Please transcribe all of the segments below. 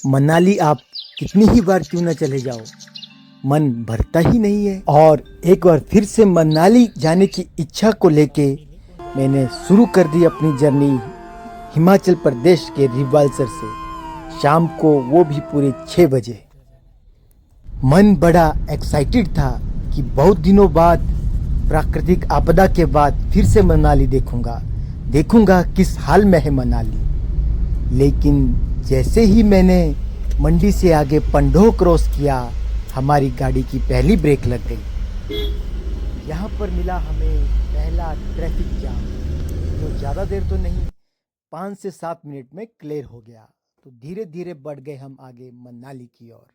मनाली आप कितनी ही बार क्यों न चले जाओ, मन भरता ही नहीं है। और एक बार फिर से मनाली जाने की इच्छा को लेके मैंने शुरू कर दी अपनी जर्नी हिमाचल प्रदेश के रिवाल्सर से, शाम को वो भी पूरे 6 बजे। मन बड़ा एक्साइटेड था कि बहुत दिनों बाद, प्राकृतिक आपदा के बाद फिर से मनाली देखूंगा किस हाल में है मनाली। लेकिन जैसे ही मैंने मंडी से आगे पंडोह क्रॉस किया, हमारी गाड़ी की पहली ब्रेक लग गई। यहाँ पर मिला हमें पहला ट्रैफिक जाम, जो ज़्यादा देर तो नहीं, 5 से 7 मिनट में क्लियर हो गया। तो धीरे धीरे बढ़ गए हम आगे मनाली की ओर।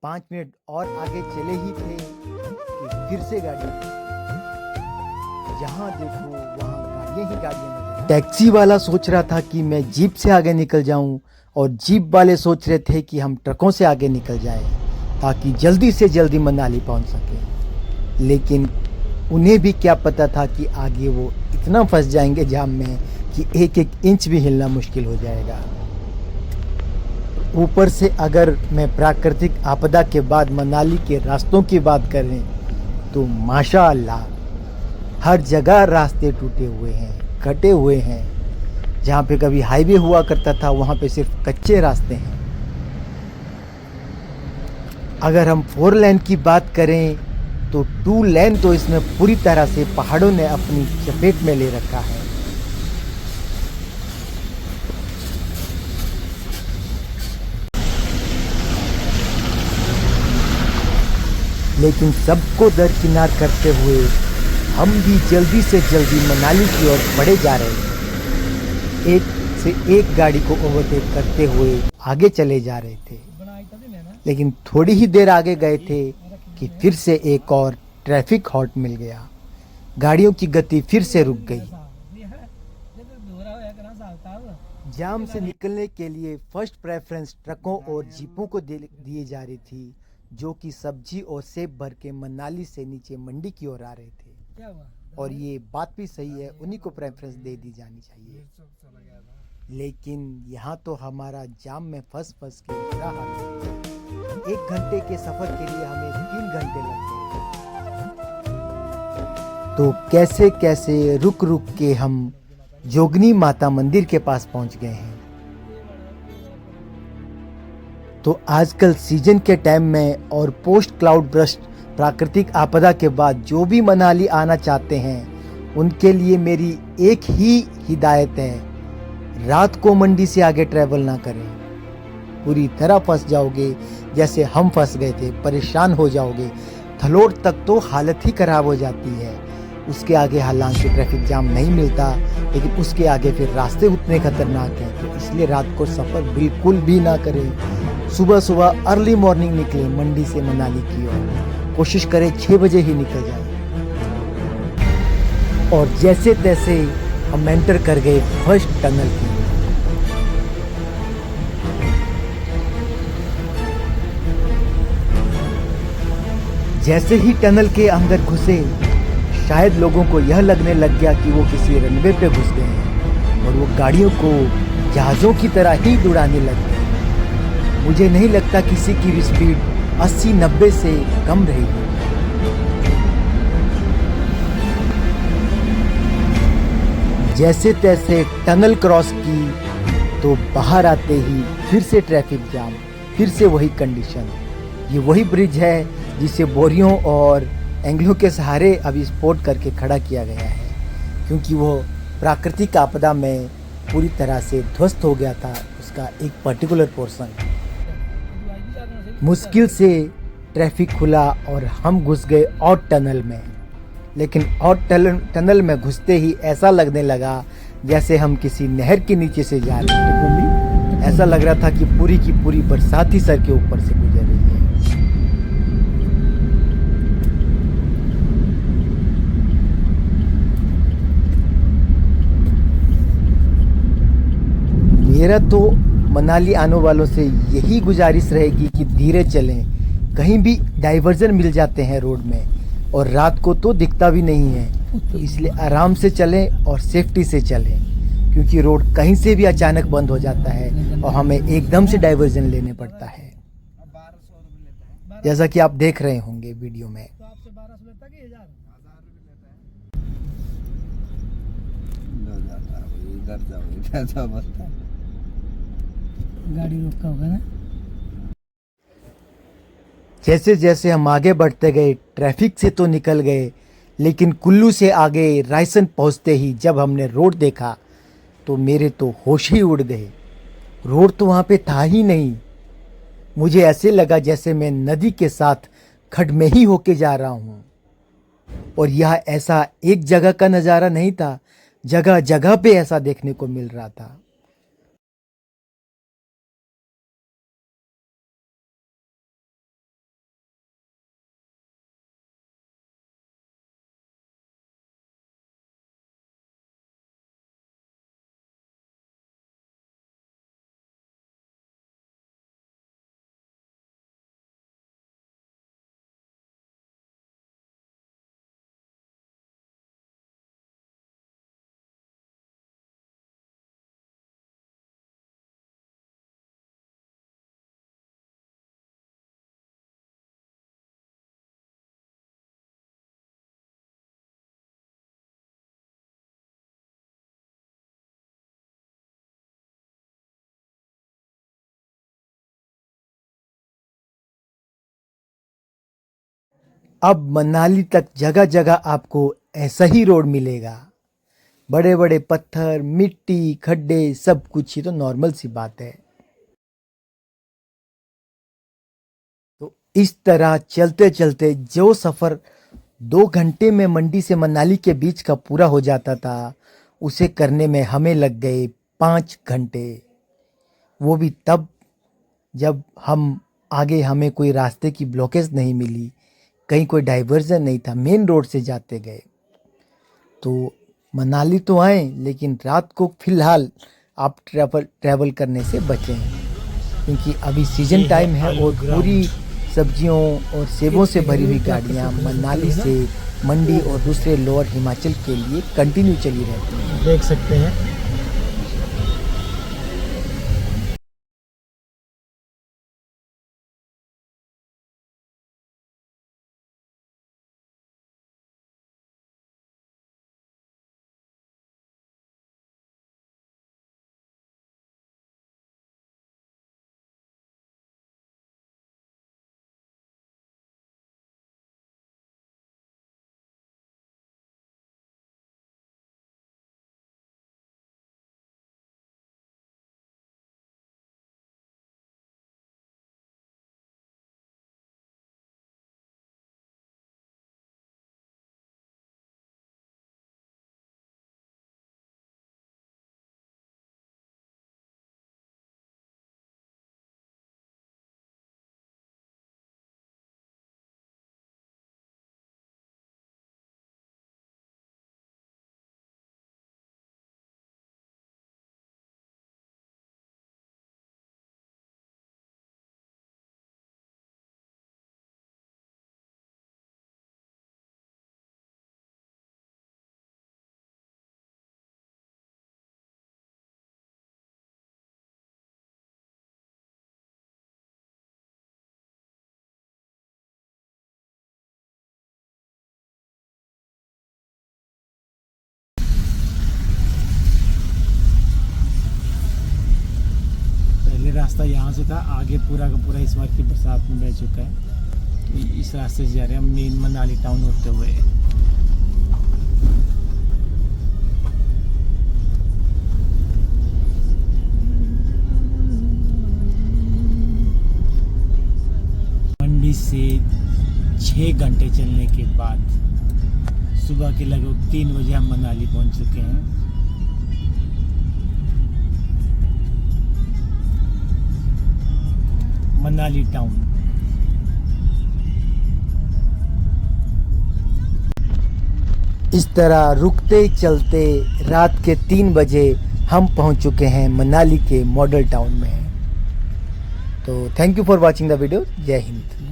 5 मिनट और आगे चले ही थे कि फिर से गाड़ी, जहाँ देखो वहाँ गाड़ियाँ ही गाड़ियाँ। टैक्सी वाला सोच रहा था कि मैं जीप से आगे निकल जाऊं, और जीप वाले सोच रहे थे कि हम ट्रकों से आगे निकल जाएं ताकि जल्दी से जल्दी मनाली पहुंच सके। लेकिन उन्हें भी क्या पता था कि आगे वो इतना फंस जाएंगे जाम में कि एक एक इंच भी हिलना मुश्किल हो जाएगा। ऊपर से अगर मैं प्राकृतिक आपदा के बाद मनाली के रास्तों की बात करें तो माशाअल्लाह हर जगह रास्ते टूटे हुए हैं, कटे हुए हैं। जहाँ पे कभी हाईवे हुआ करता था वहाँ पे सिर्फ कच्चे रास्ते हैं। अगर हम 4 लेन की बात करें तो 2 लेन तो इसमें पूरी तरह से पहाड़ों ने अपनी चपेट में ले रखा है। लेकिन सबको दरकिनार करते हुए हम भी जल्दी से जल्दी मनाली की ओर बढ़े जा रहे थे। एक से एक गाड़ी को ओवरटेक करते हुए आगे चले जा रहे थे। लेकिन थोड़ी ही देर आगे गए थे कि फिर से एक और ट्रैफिक हॉट मिल गया। गाड़ियों की गति फिर से रुक गई। जाम से निकलने के लिए फर्स्ट प्रेफरेंस ट्रकों और जीपों को दिए जा रही थी, जो कि सब्जी और सेब भर के मनाली से नीचे मंडी की ओर आ रहे थे। और ये बात भी सही है, उन्हीं को प्रेफरेंस दे दी जानी चाहिए। लेकिन यहाँ तो हमारा जाम में फंस के बुरा हाल है। 1 घंटे के सफर के लिए हमें 3 घंटे लग गए। तो कैसे कैसे रुक के हम जोगनी माता मंदिर के पास पहुंच गए हैं। तो आजकल सीजन के टाइम में और पोस्ट क्लाउड बर्स्ट प्राकृतिक आपदा के बाद जो भी मनाली आना चाहते हैं, उनके लिए मेरी एक ही हिदायत है, रात को मंडी से आगे ट्रैवल ना करें। पूरी तरह फंस जाओगे, जैसे हम फंस गए थे, परेशान हो जाओगे। थलोड़ तक तो हालत ही खराब हो जाती है। उसके आगे हालांकि ट्रैफिक जाम नहीं मिलता, लेकिन उसके आगे फिर रास्ते उतने खतरनाक हैं। तो इसलिए रात को सफ़र बिल्कुल भी ना करें। सुबह अर्ली मॉर्निंग निकले मंडी से मनाली की ओर। कोशिश करें 6 बजे ही निकल जाए। और जैसे तैसे हम एंटर कर गए फर्स्ट टनल की। जैसे ही टनल के अंदर घुसे, शायद लोगों को यह लगने लग गया कि वो किसी रनवे पे घुस गए हैं, और वो गाड़ियों को जहाज़ों की तरह ही उड़ाने लग गए। मुझे नहीं लगता किसी की भी स्पीड 80-90 से कम रहेगी। जैसे तैसे टनल क्रॉस की तो बाहर आते ही फिर से ट्रैफिक जाम, फिर से वही कंडीशन। ये वही ब्रिज है जिसे बोरियों और एंगलों के सहारे अभी सपोर्ट करके खड़ा किया गया है, क्योंकि वो प्राकृतिक आपदा में पूरी तरह से ध्वस्त हो गया था उसका एक पर्टिकुलर पोर्शन। मुश्किल से ट्रैफिक खुला और हम घुस गए और टनल में। लेकिन और टनल में घुसते ही ऐसा लगने लगा जैसे हम किसी नहर के नीचे से जा रहे हैं। ऐसा लग रहा था कि पूरी की पूरी बरसात ही सर के ऊपर से गुजर रही है। मेरा तो मनाली आने वालों से यही गुजारिश रहेगी कि धीरे चलें। कहीं भी डाइवर्जन मिल जाते हैं रोड में, और रात को तो दिखता भी नहीं है। तो इसलिए आराम से चलें और सेफ्टी से चलें। क्योंकि रोड कहीं से भी अचानक बंद हो जाता है और हमें एकदम से डाइवर्जन लेने पड़ता है, जैसा कि आप देख रहे होंगे वीडियो में। तो आपसे 1200 लेता कि 1000 इधर जाओ बस्ता गाड़ी रोका होगा ना। जैसे जैसे हम आगे बढ़ते गए ट्रैफिक से तो निकल गए, लेकिन कुल्लू से आगे रायसन पहुंचते ही जब हमने रोड देखा तो मेरे तो होश ही उड़ गए। रोड तो वहाँ पे था ही नहीं। मुझे ऐसे लगा जैसे मैं नदी के साथ खड्ड में ही होके जा रहा हूँ। और यह ऐसा एक जगह का नज़ारा नहीं था, जगह जगह पे ऐसा देखने को मिल रहा था। अब मनाली तक जगह जगह आपको ऐसा ही रोड मिलेगा। बड़े बड़े पत्थर, मिट्टी, खड्डे, सब कुछ ही तो नॉर्मल सी बात है। तो इस तरह चलते चलते जो सफ़र 2 घंटे में मंडी से मनाली के बीच का पूरा हो जाता था, उसे करने में हमें लग गए 5 घंटे। वो भी तब जब हम आगे हमें कोई रास्ते की ब्लॉकेज नहीं मिली, कहीं कोई डाइवर्जन नहीं था, मेन रोड से जाते गए। तो मनाली तो आए, लेकिन रात को फ़िलहाल आप ट्रैवल करने से बचें, क्योंकि अभी सीजन टाइम है और पूरी सब्जियों और सेबों से भरी हुई गाड़ियाँ मनाली से मंडी और दूसरे लोअर हिमाचल के लिए कंटिन्यू चली रहती हैं। देख सकते हैं रास्ता यहाँ से था, आगे पूरा का पूरा इस बार की बरसात में बह चुका है। तो इस रास्ते से जा रहे हैं हम मेन मनाली टाउन होते हुए। मंडी से 6 घंटे चलने के बाद सुबह के लगभग 3 बजे हम मनाली पहुँच चुके हैं। मनाली टाउन। इस तरह रुकते चलते रात के 3 बजे हम पहुंच चुके हैं मनाली के मॉडल टाउन में। तो thank you for watching the video. जय हिंद।